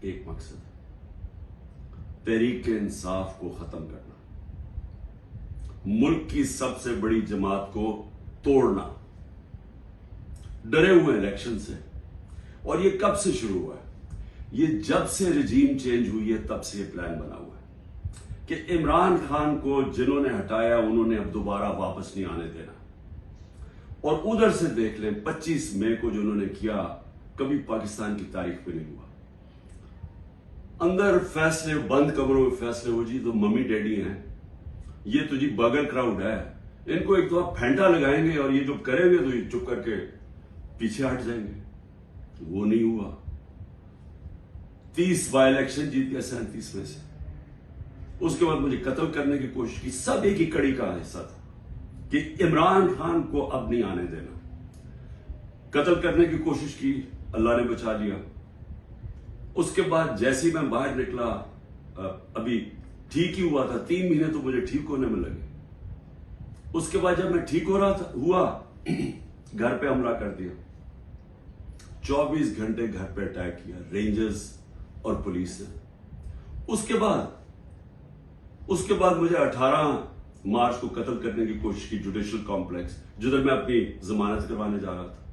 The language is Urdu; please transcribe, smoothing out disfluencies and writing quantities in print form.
ایک مقصد ہے، تحریک انصاف کو ختم کرنا، ملک کی سب سے بڑی جماعت کو توڑنا، ڈرے ہوئے الیکشن سے۔ اور یہ کب سے شروع ہوا ہے؟ یہ جب سے رجیم چینج ہوئی ہے تب سے یہ پلان بنا ہوا ہے کہ عمران خان کو جنہوں نے ہٹایا انہوں نے اب دوبارہ واپس نہیں آنے دینا۔ اور ادھر سے دیکھ لیں 25 مئی کو جو انہوں نے کیا کبھی پاکستان کی تاریخ پہ نہیں ہوا۔ اندر فیصلے، بند کمروں میں فیصلے ہو جی تو ممی ڈیڈی ہیں، یہ تو جی بغل کراؤڈ ہے، ان کو ایک دفعہ پھینٹا لگائیں گے اور یہ جو کریں گے تو یہ چپ کر کے پیچھے ہٹ جائیں گے۔ وہ نہیں ہوا۔ 30 بائی الیکشن جیت گیا 37 میں سے۔ اس کے بعد مجھے قتل کرنے کی کوشش کی، سب ایک ہی کڑی کا حصہ تھا کہ عمران خان کو اب نہیں آنے دینا۔ قتل کرنے کی کوشش کی، اللہ نے بچا لیا۔ اس کے بعد جیسے ہی میں باہر نکلا، ابھی ٹھیک ہی ہوا تھا، 3 مہینے تو مجھے ٹھیک ہونے میں لگے۔ اس کے بعد جب میں ٹھیک ہو رہا ہوا گھر پہ حملہ کر دیا، 24 گھنٹے گھر پہ اٹیک کیا رینجرز اور پولیس نے۔ اس کے بعد مجھے 18 مارچ کو قتل کرنے کی کوشش کی جوڈیشل کمپلیکس، جدھر میں اپنی ضمانت کروانے جا رہا تھا۔